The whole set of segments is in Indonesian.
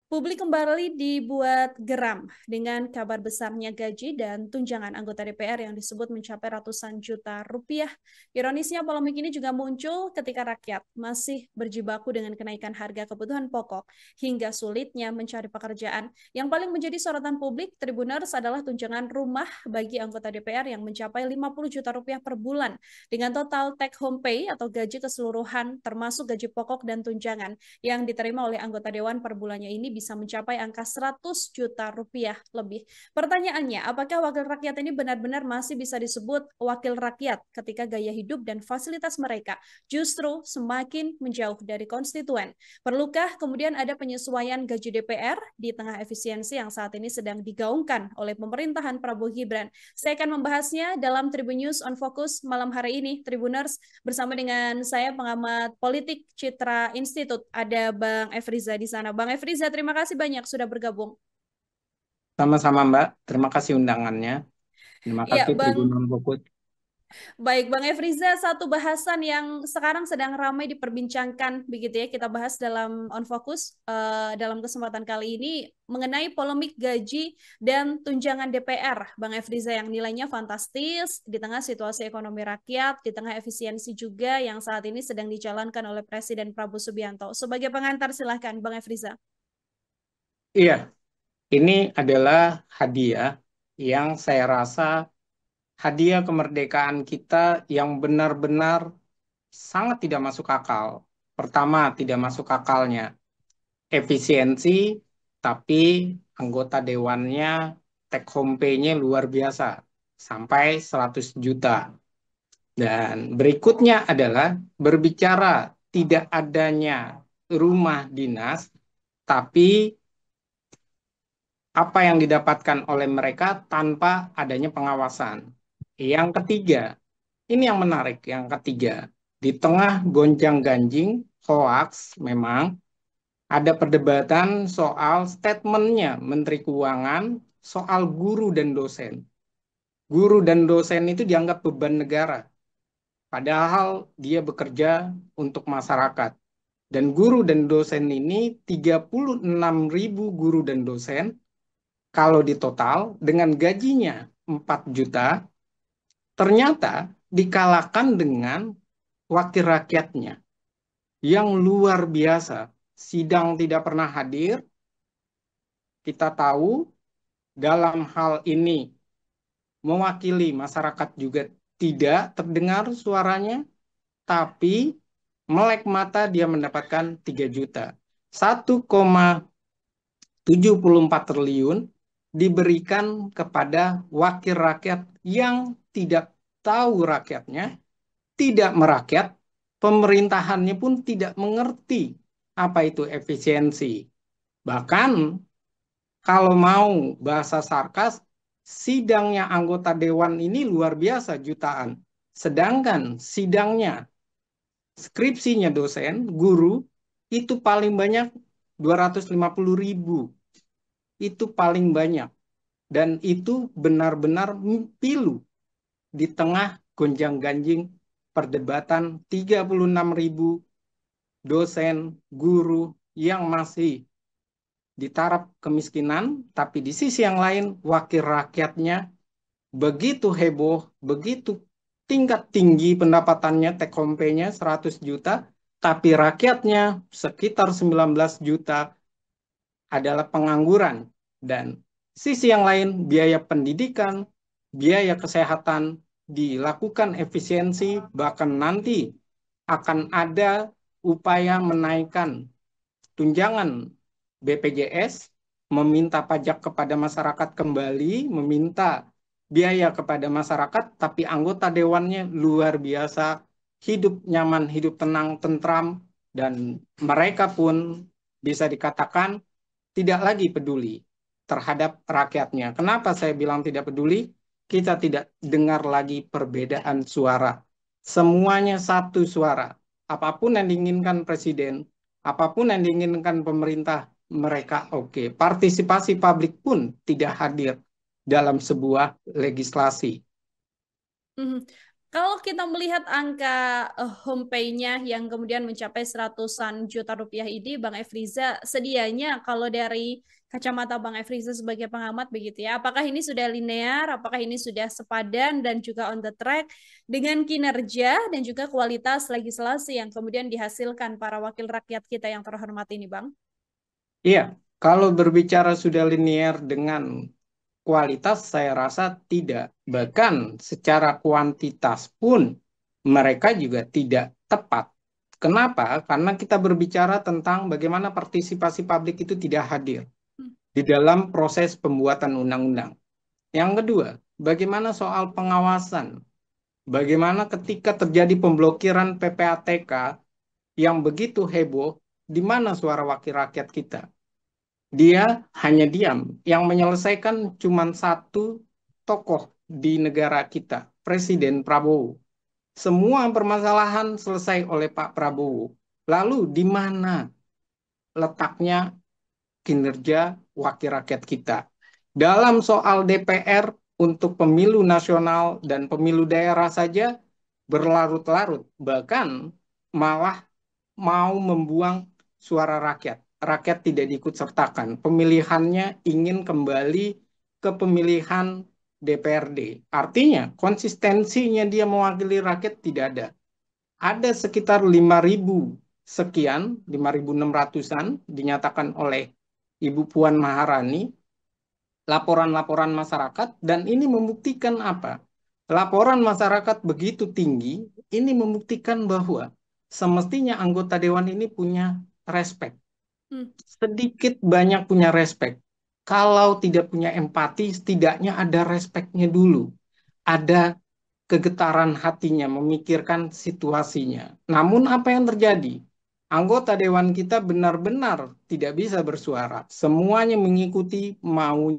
Publik kembali dibuat geram dengan kabar besarnya gaji dan tunjangan anggota DPR yang disebut mencapai ratusan juta rupiah. Ironisnya, polemik ini juga muncul ketika rakyat masih berjibaku dengan kenaikan harga kebutuhan pokok hingga sulitnya mencari pekerjaan. Yang paling menjadi sorotan publik Tribuners adalah tunjangan rumah bagi anggota DPR yang mencapai 50 juta rupiah per bulan dengan total take home pay atau gaji keseluruhan termasuk gaji pokok dan tunjangan yang diterima oleh anggota dewan per bulannya ini bisa mencapai angka 100 juta rupiah lebih. Pertanyaannya, apakah wakil rakyat ini benar-benar masih bisa disebut wakil rakyat ketika gaya hidup dan fasilitas mereka justru semakin menjauh dari konstituen? Perlukah kemudian ada penyesuaian gaji DPR di tengah efisiensi yang saat ini sedang digaungkan oleh pemerintahan Prabowo Gibran? Saya akan membahasnya dalam Tribun News on Focus malam hari ini, Tribuners, bersama dengan saya pengamat politik Citra Institute. Ada Bang Efriza di sana. Bang Efriza, terima kasih banyak sudah bergabung. Sama-sama Mbak, terima kasih undangannya. Terima Iya, kasih Tribun Bang. Fokus. Baik, Bang Efriza, satu bahasan yang sekarang sedang ramai diperbincangkan, begitu ya, kita bahas dalam On Focus dalam kesempatan kali ini mengenai polemik gaji dan tunjangan DPR, Bang Efriza, yang nilainya fantastis di tengah situasi ekonomi rakyat, di tengah efisiensi juga yang saat ini sedang dijalankan oleh Presiden Prabowo Subianto. Sebagai pengantar, silahkan, Bang Efriza. Iya, ini adalah hadiah yang saya rasa hadiah kemerdekaan kita yang benar-benar sangat tidak masuk akal. Pertama, tidak masuk akalnya efisiensi, tapi anggota dewannya take home pay-nya luar biasa, sampai 100 juta. Dan berikutnya adalah berbicara tidak adanya rumah dinas, tapi apa yang didapatkan oleh mereka tanpa adanya pengawasan. Yang ketiga, ini yang menarik, yang ketiga, di tengah gonjang-ganjing hoax memang ada perdebatan soal statementnya Menteri Keuangan soal guru dan dosen. Guru dan dosen itu dianggap beban negara, padahal dia bekerja untuk masyarakat. Dan guru dan dosen ini 36.000 guru dan dosen kalau di total dengan gajinya 4 juta, ternyata dikalahkan dengan wakil rakyatnya yang luar biasa. Sidang tidak pernah hadir, kita tahu dalam hal ini mewakili masyarakat juga tidak terdengar suaranya, tapi melek mata dia mendapatkan 3 juta. 1,74 triliun diberikan kepada wakil rakyat yang tidak tahu rakyatnya, tidak merakyat, pemerintahannya pun tidak mengerti apa itu efisiensi. Bahkan kalau mau bahasa sarkas, sidangnya anggota dewan ini luar biasa jutaan. Sedangkan sidangnya, skripsinya dosen, guru, itu paling banyak 250.000. Itu paling banyak. Dan itu benar-benar pilu di tengah gonjang-ganjing perdebatan 36.000 dosen, guru yang masih di taraf kemiskinan, tapi di sisi yang lain wakil rakyatnya begitu heboh, begitu tingkat tinggi pendapatannya, take home pay-nya 100 juta, tapi rakyatnya sekitar 19 juta adalah pengangguran. Dan sisi yang lain, biaya pendidikan, biaya kesehatan dilakukan efisiensi, bahkan nanti akan ada upaya menaikkan tunjangan BPJS, meminta pajak kepada masyarakat kembali, meminta biaya kepada masyarakat, tapi anggota dewannya luar biasa, hidup nyaman, hidup tenang, tentram, dan mereka pun bisa dikatakan tidak lagi peduli terhadap rakyatnya. Kenapa saya bilang tidak peduli? Kita tidak dengar lagi perbedaan suara. Semuanya satu suara. Apapun yang diinginkan presiden, apapun yang diinginkan pemerintah, mereka oke. Partisipasi publik pun tidak hadir dalam sebuah legislasi. Mhm. Kalau kita melihat angka home pay-nya yang kemudian mencapai seratusan juta rupiah ini, Bang Efriza, sedianya kalau dari kacamata Bang Efriza sebagai pengamat begitu ya, apakah ini sudah linear, apakah ini sudah sepadan dan juga on the track dengan kinerja dan juga kualitas legislasi yang kemudian dihasilkan para wakil rakyat kita yang terhormat ini, Bang? Iya, kalau berbicara sudah linear dengan kualitas, saya rasa tidak. Bahkan secara kuantitas pun mereka juga tidak tepat. Kenapa? Karena kita berbicara tentang bagaimana partisipasi publik itu tidak hadir di dalam proses pembuatan undang-undang. Yang kedua, bagaimana soal pengawasan? Bagaimana ketika terjadi pemblokiran PPATK yang begitu heboh, di mana suara wakil rakyat kita? Dia hanya diam. Yang menyelesaikan cuma satu tokoh di negara kita, Presiden Prabowo. Semua permasalahan selesai oleh Pak Prabowo. Lalu di mana letaknya kinerja wakil rakyat kita? Dalam soal DPR untuk pemilu nasional dan pemilu daerah saja berlarut-larut, bahkan malah mau membuang suara rakyat. Rakyat tidak diikut sertakan. Pemilihannya ingin kembali ke pemilihan DPRD. Artinya konsistensinya dia mewakili rakyat tidak ada. Ada sekitar 5.000 sekian, 5.600-an dinyatakan oleh Ibu Puan Maharani laporan-laporan masyarakat dan ini membuktikan apa? Laporan masyarakat begitu tinggi, ini membuktikan bahwa semestinya anggota dewan ini punya respek. Hmm. Sedikit banyak punya respek. Kalau tidak punya empati, setidaknya ada respeknya dulu. Ada kegetaran hatinya memikirkan situasinya. Namun apa yang terjadi? Anggota dewan kita benar-benar tidak bisa bersuara. Semuanya mengikuti mau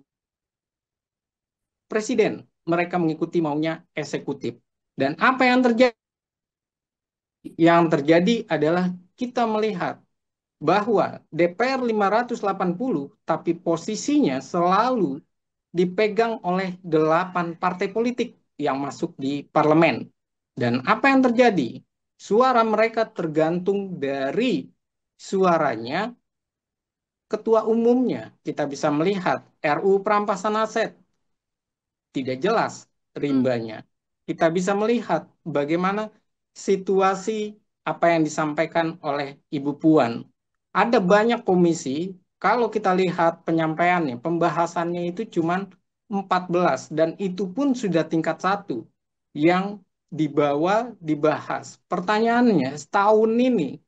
presiden, mereka mengikuti maunya eksekutif. Dan apa yang terjadi? Yang terjadi adalah kita melihat bahwa DPR 580, tapi posisinya selalu dipegang oleh 8 partai politik yang masuk di parlemen. Dan apa yang terjadi? Suara mereka tergantung dari suaranya ketua umumnya. Kita bisa melihat RUU perampasan aset tidak jelas Hmm. rimbanya. Kita bisa melihat bagaimana situasi apa yang disampaikan oleh Ibu Puan. Ada banyak komisi, kalau kita lihat penyampaiannya, pembahasannya itu cuma 14 dan itu pun sudah tingkat satu yang dibawa dibahas. Pertanyaannya, setahun ini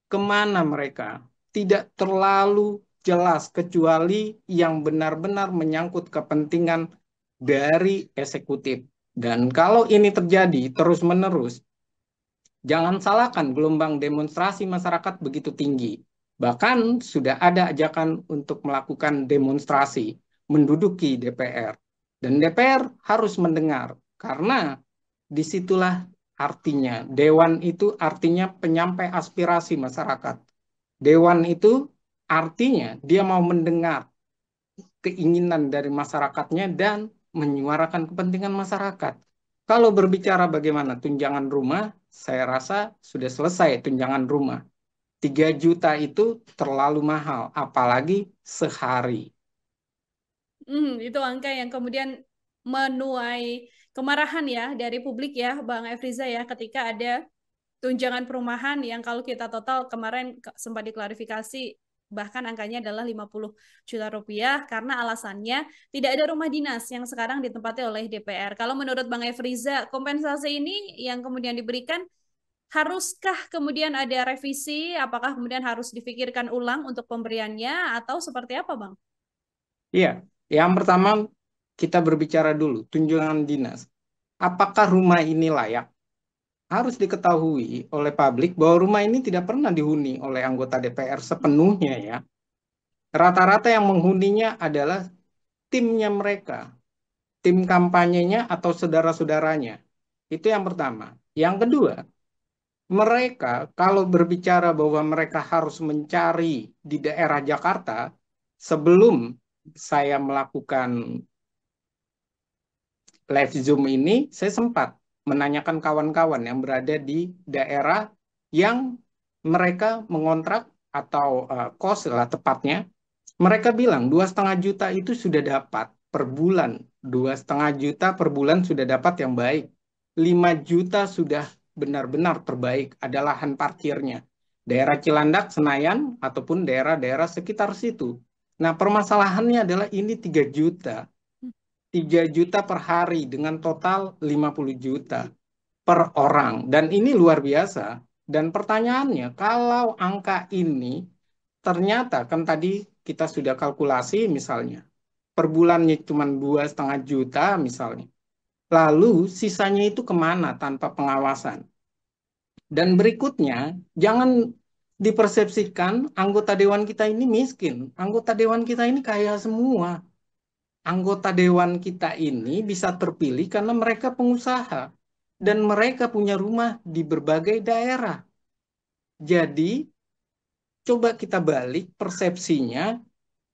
kemana mereka? Tidak terlalu jelas kecuali yang benar-benar menyangkut kepentingan dari eksekutif. Dan kalau ini terjadi terus-menerus, jangan salahkan gelombang demonstrasi masyarakat begitu tinggi. Bahkan sudah ada ajakan untuk melakukan demonstrasi, menduduki DPR. Dan DPR harus mendengar, karena disitulah artinya. Dewan itu artinya penyampai aspirasi masyarakat. Dewan itu artinya dia mau mendengar keinginan dari masyarakatnya dan menyuarakan kepentingan masyarakat. Kalau berbicara bagaimana tunjangan rumah, saya rasa sudah selesai tunjangan rumah. 3 juta itu terlalu mahal, apalagi sehari. Itu angka yang kemudian menuai kemarahan ya dari publik ya, Bang Efriza ya, ketika ada tunjangan perumahan yang kalau kita total kemarin sempat diklarifikasi bahkan angkanya adalah 50 juta rupiah karena alasannya tidak ada rumah dinas yang sekarang ditempati oleh DPR. Kalau menurut Bang Efriza, kompensasi ini yang kemudian diberikan haruskah kemudian ada revisi? Apakah kemudian harus difikirkan ulang untuk pemberiannya atau seperti apa, Bang? Iya, yang pertama kita berbicara dulu tunjangan dinas. Apakah rumah ini layak? Harus diketahui oleh publik bahwa rumah ini tidak pernah dihuni oleh anggota DPR sepenuhnya ya. Rata-rata yang menghuninya adalah timnya mereka, tim kampanyenya atau saudara-saudaranya. Itu yang pertama. Yang kedua, mereka kalau berbicara bahwa mereka harus mencari di daerah Jakarta, sebelum saya melakukan live Zoom ini, saya sempat menanyakan kawan-kawan yang berada di daerah yang mereka mengontrak atau kos lah tepatnya, mereka bilang 2,5 juta itu sudah dapat per bulan. 2,5 juta per bulan sudah dapat yang baik. 5 juta sudah benar-benar terbaik ada lahan parkirnya. Daerah Cilandak, Senayan, ataupun daerah-daerah sekitar situ. Nah, permasalahannya adalah ini 3 juta. 3 juta per hari dengan total 50 juta per orang. Dan ini luar biasa. Dan pertanyaannya, kalau angka ini ternyata kan tadi kita sudah kalkulasi misalnya, per bulannya cuma 2,5 juta misalnya. Lalu sisanya itu kemana tanpa pengawasan? Dan berikutnya, jangan dipersepsikan anggota dewan kita ini miskin. Anggota dewan kita ini kaya semua. Anggota dewan kita ini bisa terpilih karena mereka pengusaha dan mereka punya rumah di berbagai daerah. Jadi, coba kita balik persepsinya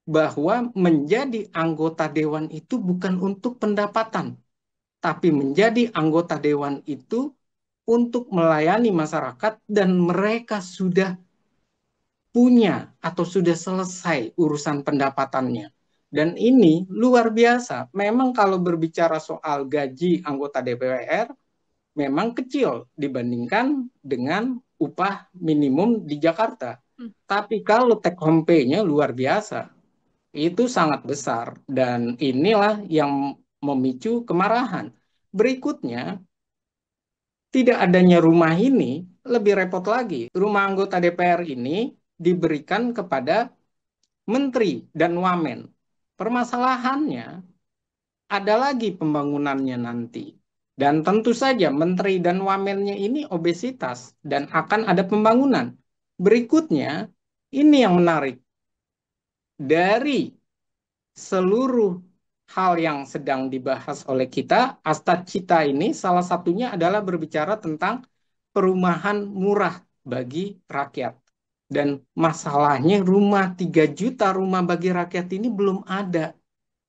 bahwa menjadi anggota dewan itu bukan untuk pendapatan, tapi menjadi anggota dewan itu untuk melayani masyarakat dan mereka sudah punya atau sudah selesai urusan pendapatannya. Dan ini luar biasa. Memang kalau berbicara soal gaji anggota DPR, memang kecil dibandingkan dengan upah minimum di Jakarta. Tapi kalau take home pay-nya luar biasa, itu sangat besar. Dan inilah yang memicu kemarahan. Berikutnya, tidak adanya rumah ini lebih repot lagi. Rumah anggota DPR ini diberikan kepada menteri dan wamen. Permasalahannya ada lagi pembangunannya nanti. Dan tentu saja menteri dan wamennya ini obesitas dan akan ada pembangunan. Berikutnya, ini yang menarik. Dari seluruh hal yang sedang dibahas oleh kita, Asta Cita ini salah satunya adalah berbicara tentang perumahan murah bagi rakyat. Dan masalahnya rumah 3 juta rumah bagi rakyat ini belum ada.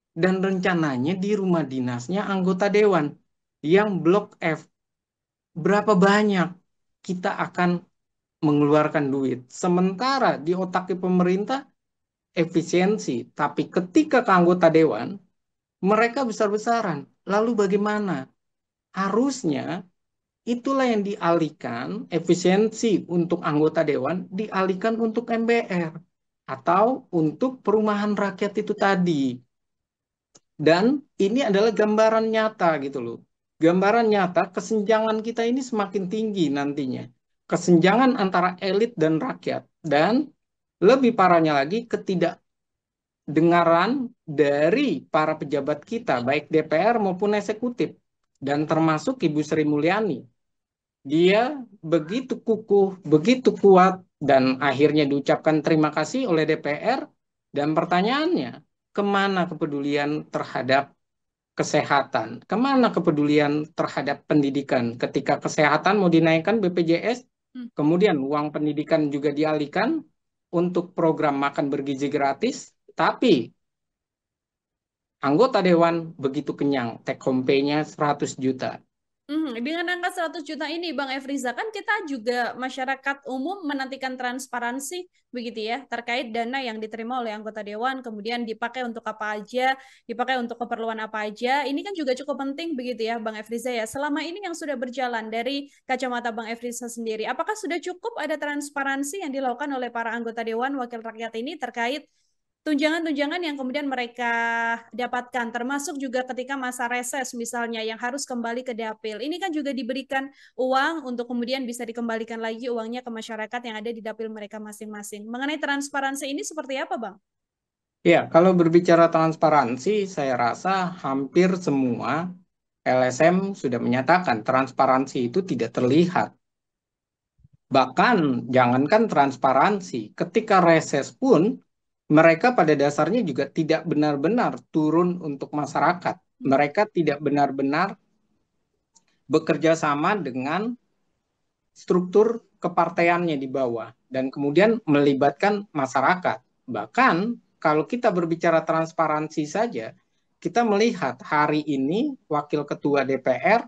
Dan rencananya di rumah dinasnya anggota dewan yang blok F. Berapa banyak kita akan mengeluarkan duit. Sementara di otaknya pemerintah efisiensi. Tapi ketika ke anggota dewan, mereka besar-besaran. Lalu bagaimana? Harusnya itulah yang dialihkan, efisiensi untuk anggota dewan dialihkan untuk MBR atau untuk perumahan rakyat itu tadi. Dan ini adalah gambaran nyata gitu loh. Gambaran nyata kesenjangan kita ini semakin tinggi nantinya. Kesenjangan antara elit dan rakyat. Dan lebih parahnya lagi ketidakdengaran dari para pejabat kita, baik DPR maupun eksekutif. Dan termasuk Ibu Sri Mulyani. Dia begitu kukuh, begitu kuat, dan akhirnya diucapkan terima kasih oleh DPR. Dan pertanyaannya, kemana kepedulian terhadap kesehatan? Kemana kepedulian terhadap pendidikan? Ketika kesehatan mau dinaikkan BPJS, kemudian uang pendidikan juga dialihkan untuk program makan bergizi gratis, tapi anggota dewan begitu kenyang, take home pay-nya 100 juta. Dengan angka 100 juta ini, Bang Efriza, kan kita juga masyarakat umum menantikan transparansi, begitu ya, terkait dana yang diterima oleh anggota dewan, kemudian dipakai untuk apa aja, dipakai untuk keperluan apa aja. Ini kan juga cukup penting, begitu ya, Bang Efriza ya. Selama ini yang sudah berjalan dari kacamata Bang Efriza sendiri, apakah sudah cukup ada transparansi yang dilakukan oleh para anggota dewan wakil rakyat ini terkait tunjangan-tunjangan yang kemudian mereka dapatkan, termasuk juga ketika masa reses misalnya yang harus kembali ke dapil. Ini kan juga diberikan uang untuk kemudian bisa dikembalikan lagi uangnya ke masyarakat yang ada di dapil mereka masing-masing. Mengenai transparansi ini seperti apa, Bang? Ya, kalau berbicara transparansi, saya rasa hampir semua LSM sudah menyatakan transparansi itu tidak terlihat. Bahkan jangankan transparansi, ketika reses pun mereka pada dasarnya juga tidak benar-benar turun untuk masyarakat. Mereka tidak benar-benar bekerja sama dengan struktur kepartaiannya di bawah dan kemudian melibatkan masyarakat. Bahkan kalau kita berbicara transparansi saja, kita melihat hari ini Wakil Ketua DPR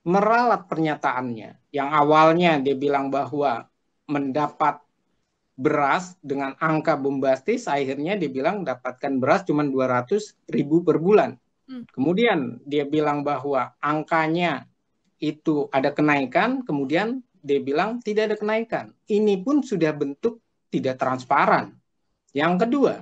meralat pernyataannya. Yang awalnya dia bilang bahwa mendapat beras dengan angka bombastis, akhirnya dia bilang dapatkan beras cuma 200.000 per bulan. Hmm. Kemudian dia bilang bahwa angkanya itu ada kenaikan, kemudian dia bilang tidak ada kenaikan. Ini pun sudah bentuk tidak transparan. Yang kedua,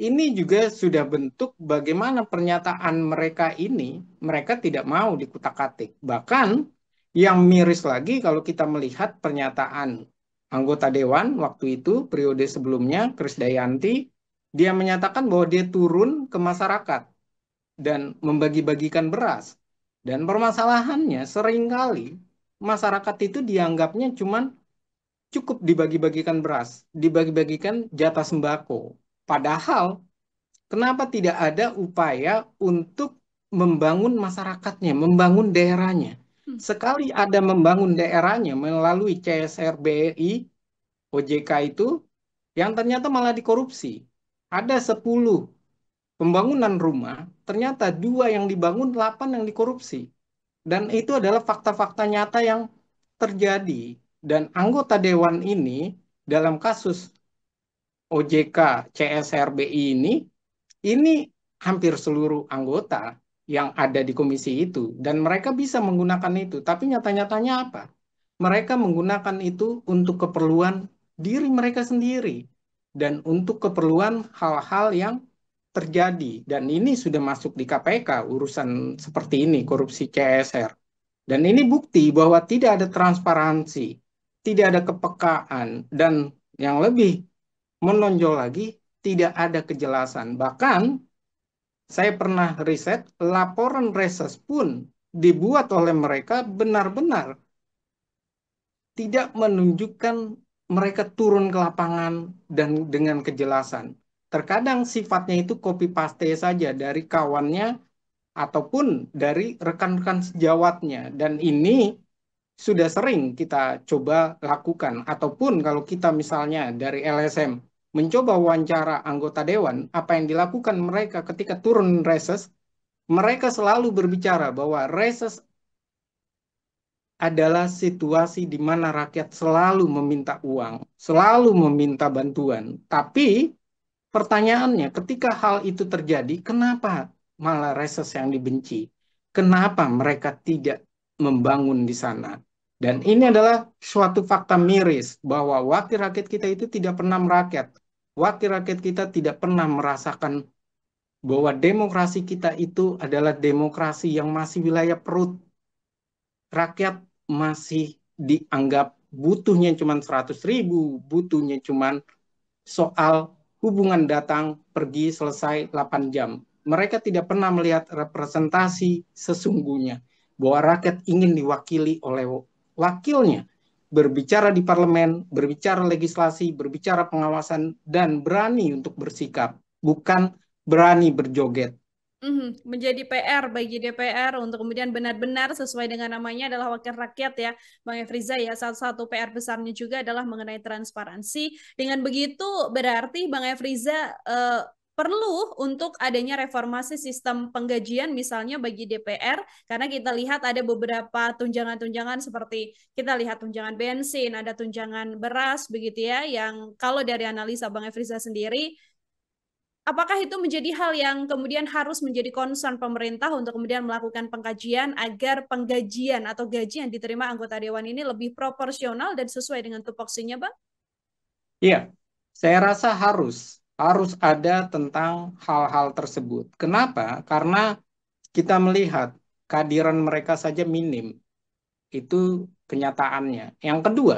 ini juga sudah bentuk bagaimana pernyataan mereka ini, mereka tidak mau dikutak-atik. Bahkan yang miris lagi kalau kita melihat pernyataan anggota Dewan waktu itu, periode sebelumnya, Krisdayanti, dia menyatakan bahwa dia turun ke masyarakat dan membagi-bagikan beras. Dan permasalahannya seringkali masyarakat itu dianggapnya cuma cukup dibagi-bagikan beras, dibagi-bagikan jatah sembako. Padahal kenapa tidak ada upaya untuk membangun masyarakatnya, membangun daerahnya? Hmm. Sekali ada membangun daerahnya melalui CSR BRI, OJK itu, yang ternyata malah dikorupsi. Ada 10 pembangunan rumah, ternyata 2 yang dibangun, 8 yang dikorupsi. Dan itu adalah fakta-fakta nyata yang terjadi. Dan anggota dewan ini dalam kasus OJK CSRBI ini hampir seluruh anggota yang ada di komisi itu. Dan mereka bisa menggunakan itu. Tapi nyata-nyatanya apa? Mereka menggunakan itu untuk keperluan diri mereka sendiri. Dan untuk keperluan hal-hal yang terjadi. Dan ini sudah masuk di KPK, urusan seperti ini, korupsi CSR. Dan ini bukti bahwa tidak ada transparansi, tidak ada kepekaan, dan yang lebih menonjol lagi, tidak ada kejelasan. Bahkan saya pernah riset, laporan reses pun dibuat oleh mereka benar-benar tidak menunjukkan mereka turun ke lapangan dan dengan kejelasan. Terkadang sifatnya itu copy paste saja dari kawannya ataupun dari rekan-rekan sejawatnya. Dan ini sudah sering kita coba lakukan. Ataupun kalau kita misalnya dari LSM mencoba wawancara anggota dewan, apa yang dilakukan mereka ketika turun reses, mereka selalu berbicara bahwa reses adalah situasi di mana rakyat selalu meminta uang, selalu meminta bantuan. Tapi pertanyaannya, ketika hal itu terjadi, kenapa malah reses yang dibenci? Kenapa mereka tidak membangun di sana? Dan ini adalah suatu fakta miris bahwa wakil rakyat kita itu tidak pernah merakyat. Wakil rakyat kita tidak pernah merasakan bahwa demokrasi kita itu adalah demokrasi yang masih wilayah perut. Rakyat masih dianggap butuhnya cuma 100.000, butuhnya cuma soal hubungan datang, pergi, selesai 8 jam. Mereka tidak pernah melihat representasi sesungguhnya bahwa rakyat ingin diwakili oleh wakilnya. Berbicara di parlemen, berbicara legislasi, berbicara pengawasan, dan berani untuk bersikap. Bukan berani berjoget. Menjadi PR bagi DPR untuk kemudian benar-benar sesuai dengan namanya adalah wakil rakyat ya, Bang Efriza ya. Salah satu PR besarnya juga adalah mengenai transparansi. Dengan begitu berarti Bang Efriza perlu untuk adanya reformasi sistem penggajian misalnya bagi DPR karena kita lihat ada beberapa tunjangan-tunjangan seperti kita lihat tunjangan bensin, ada tunjangan beras begitu ya yang kalau dari analisa Bang Efriza sendiri apakah itu menjadi hal yang kemudian harus menjadi concern pemerintah untuk kemudian melakukan pengkajian agar penggajian atau gaji yang diterima anggota dewan ini lebih proporsional dan sesuai dengan tupoksinya, Bang? Iya, saya rasa harus ada tentang hal-hal tersebut. Kenapa? Karena kita melihat kehadiran mereka saja minim. Itu kenyataannya. Yang kedua,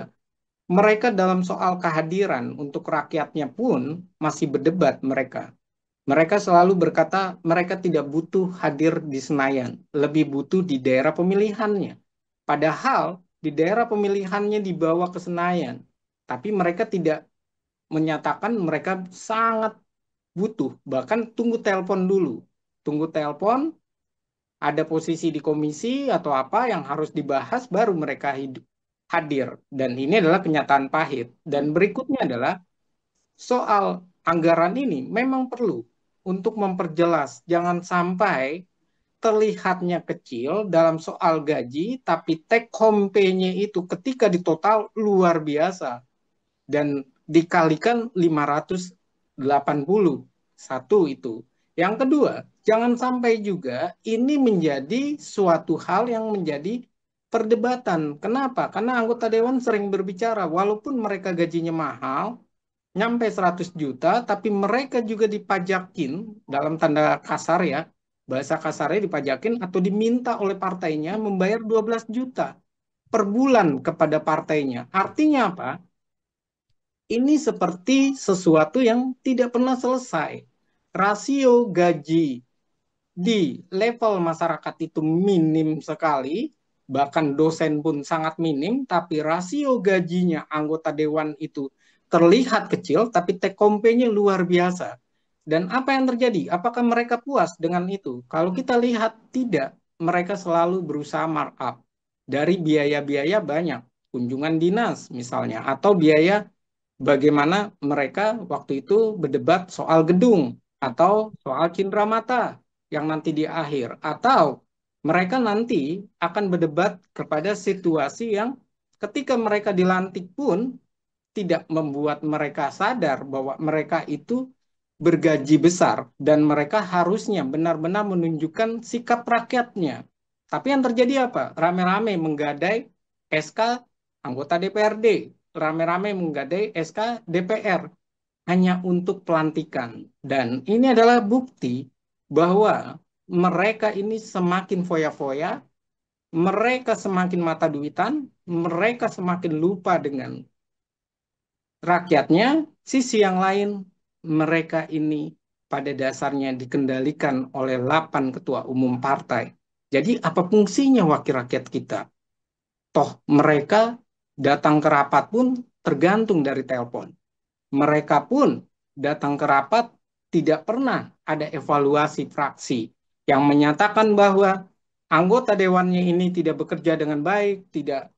mereka dalam soal kehadiran untuk rakyatnya pun masih berdebat mereka. Mereka selalu berkata mereka tidak butuh hadir di Senayan, lebih butuh di daerah pemilihannya. Padahal di daerah pemilihannya dibawa ke Senayan, tapi mereka tidak menyatakan mereka sangat butuh, bahkan tunggu telepon dulu. Tunggu telepon, ada posisi di komisi atau apa yang harus dibahas, baru mereka hadir. Dan ini adalah kenyataan pahit. Dan berikutnya adalah soal anggaran ini memang perlu untuk memperjelas. Jangan sampai terlihatnya kecil dalam soal gaji, tapi take home pay-nya itu ketika ditotal luar biasa. Dan dikalikan 580. Satu itu. Yang kedua, jangan sampai juga ini menjadi suatu hal yang menjadi perdebatan. Kenapa? Karena anggota dewan sering berbicara, walaupun mereka gajinya mahal, nyampe 100 juta, tapi mereka juga dipajakin, dalam tanda kasar ya, bahasa kasarnya dipajakin atau diminta oleh partainya membayar 12 juta per bulan kepada partainya. Artinya apa? Ini seperti sesuatu yang tidak pernah selesai. Rasio gaji di level masyarakat itu minim sekali, bahkan dosen pun sangat minim, tapi rasio gajinya anggota dewan itu terlihat kecil, tapi take home-nya luar biasa. Dan apa yang terjadi? Apakah mereka puas dengan itu? Kalau kita lihat, tidak. Mereka selalu berusaha markup. Dari biaya-biaya banyak, kunjungan dinas misalnya, atau biaya bagaimana mereka waktu itu berdebat soal gedung atau soal cindera mata yang nanti di akhir, atau mereka nanti akan berdebat kepada situasi yang ketika mereka dilantik pun tidak membuat mereka sadar bahwa mereka itu bergaji besar dan mereka harusnya benar-benar menunjukkan sikap rakyatnya. Tapi yang terjadi apa? Rame-rame menggadai SK anggota DPRD, rame-rame menggadai SK DPR hanya untuk pelantikan. Dan ini adalah bukti bahwa mereka ini semakin foya-foya, mereka semakin mata duitan, mereka semakin lupa dengan rakyatnya. Sisi yang lain, mereka ini pada dasarnya dikendalikan oleh 8 ketua umum partai. Jadi apa fungsinya wakil rakyat kita? Toh mereka datang ke rapat pun tergantung dari telepon. Mereka pun datang ke rapat tidak pernah ada evaluasi fraksi yang menyatakan bahwa anggota dewannya ini tidak bekerja dengan baik, tidak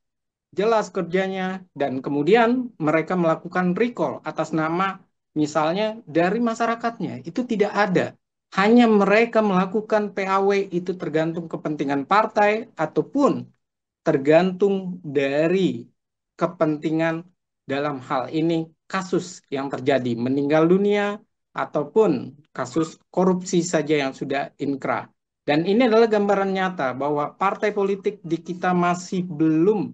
jelas kerjanya, dan kemudian mereka melakukan recall atas nama misalnya dari masyarakatnya. Itu tidak ada. Hanya mereka melakukan PAW itu tergantung kepentingan partai ataupun tergantung dari kepentingan dalam hal ini kasus yang terjadi meninggal dunia ataupun kasus korupsi saja yang sudah inkrah. Dan ini adalah gambaran nyata bahwa partai politik di kita masih belum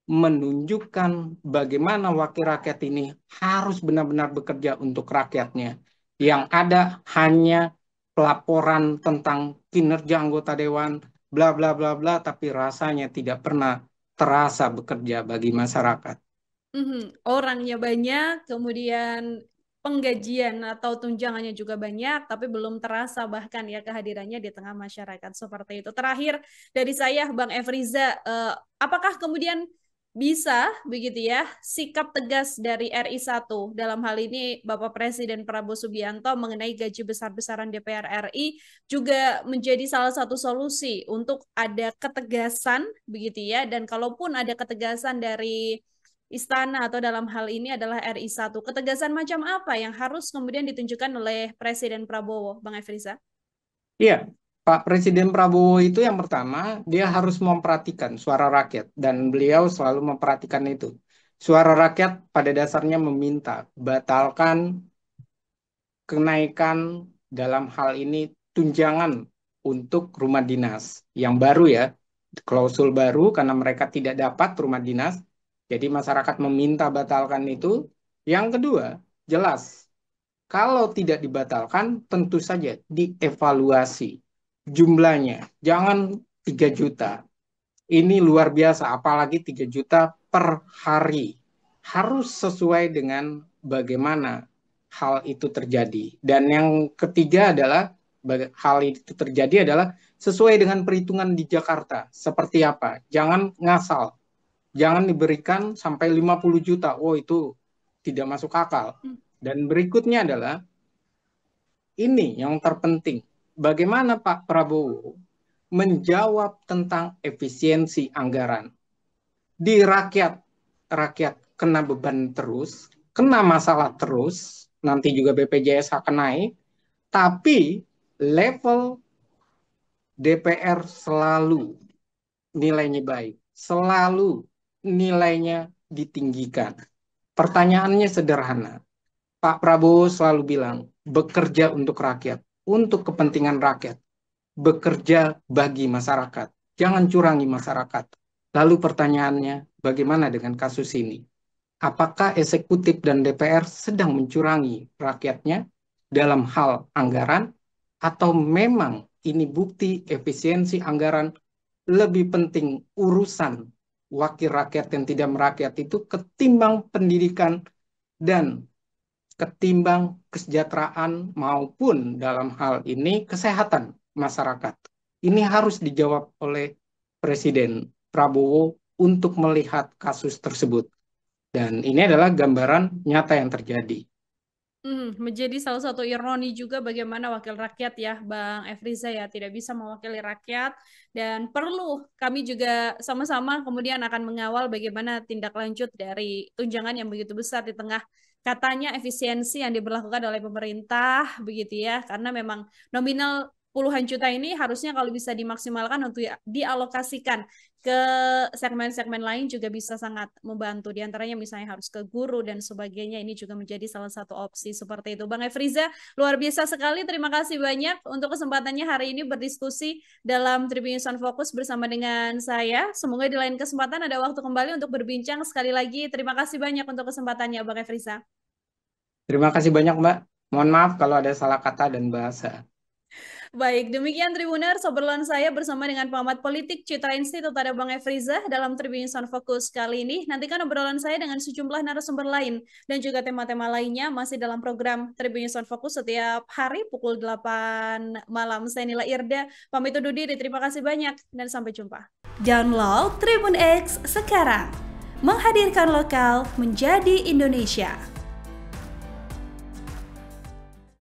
menunjukkan bagaimana wakil rakyat ini harus benar-benar bekerja untuk rakyatnya. Yang ada hanya pelaporan tentang kinerja anggota dewan, bla bla bla bla, tapi rasanya tidak pernah terasa bekerja bagi masyarakat. Orangnya banyak, kemudian penggajian atau tunjangannya juga banyak, tapi belum terasa bahkan ya kehadirannya di tengah masyarakat seperti itu. Terakhir dari saya, Bang Efriza, apakah kemudian bisa begitu ya sikap tegas dari RI 1 dalam hal ini Bapak Presiden Prabowo Subianto mengenai gaji besar-besaran DPR RI juga menjadi salah satu solusi untuk ada ketegasan begitu ya, dan kalaupun ada ketegasan dari istana atau dalam hal ini adalah RI 1. Ketegasan macam apa yang harus kemudian ditunjukkan oleh Presiden Prabowo, Bang Efriza? Iya, Pak Presiden Prabowo itu yang pertama, dia harus memperhatikan suara rakyat, dan beliau selalu memperhatikan itu. Suara rakyat pada dasarnya meminta batalkan kenaikan dalam hal ini tunjangan untuk rumah dinas yang baru ya, klausul baru karena mereka tidak dapat rumah dinas. Jadi masyarakat meminta batalkan itu. Yang kedua, jelas kalau tidak dibatalkan tentu saja dievaluasi jumlahnya. Jangan 3 juta. Ini luar biasa, apalagi 3 juta per hari. Harus sesuai dengan bagaimana hal itu terjadi. Dan yang ketiga adalah hal itu terjadi adalah sesuai dengan perhitungan di Jakarta. Seperti apa? Jangan ngasal. Jangan diberikan sampai 50 juta. Oh, itu tidak masuk akal. Dan berikutnya adalah ini yang terpenting. Bagaimana Pak Prabowo menjawab tentang efisiensi anggaran? Di rakyat, rakyat kena beban terus, kena masalah terus, nanti juga BPJS akan naik, tapi level DPR selalu nilainya baik, selalu nilainya ditinggikan. Pertanyaannya sederhana. Pak Prabowo selalu bilang, bekerja untuk rakyat, untuk kepentingan rakyat, bekerja bagi masyarakat. Jangan curangi masyarakat. Lalu pertanyaannya, bagaimana dengan kasus ini? Apakah eksekutif dan DPR sedang mencurangi rakyatnya dalam hal anggaran, atau memang ini bukti efisiensi anggaran lebih penting urusan wakil rakyat yang tidak merakyat itu ketimbang pendidikan dan ketimbang kesejahteraan maupun dalam hal ini kesehatan masyarakat. Ini harus dijawab oleh Presiden Prabowo untuk melihat kasus tersebut. Dan ini adalah gambaran nyata yang terjadi. Menjadi salah satu ironi juga bagaimana wakil rakyat ya, Bang Efriza ya, tidak bisa mewakili rakyat dan perlu kami juga sama-sama kemudian akan mengawal bagaimana tindak lanjut dari tunjangan yang begitu besar di tengah katanya efisiensi yang diberlakukan oleh pemerintah begitu ya, karena memang nominal puluhan juta ini harusnya kalau bisa dimaksimalkan untuk dialokasikan ke segmen-segmen lain juga bisa sangat membantu. Di antaranya misalnya harus ke guru dan sebagainya. Ini juga menjadi salah satu opsi seperti itu. Bang Efriza, luar biasa sekali. Terima kasih banyak untuk kesempatannya hari ini berdiskusi dalam Tribun Sound Focus bersama dengan saya. Semoga di lain kesempatan ada waktu kembali untuk berbincang. Sekali lagi, terima kasih banyak untuk kesempatannya, Bang Efriza. Terima kasih banyak, Mbak. Mohon maaf kalau ada salah kata dan bahasa. Baik, demikian Tribuners, obrolan saya bersama dengan pengamat politik Citra Institut ada Bang Efriza dalam Tribun Sound Focus kali ini. Nantikan obrolan saya dengan sejumlah narasumber lain dan juga tema-tema lainnya masih dalam program Tribun Sound Focus setiap hari pukul 8 malam. Saya Nila Irda, pamit undur diri. Terima kasih banyak dan sampai jumpa. Download Tribun X sekarang. Menghadirkan lokal menjadi Indonesia.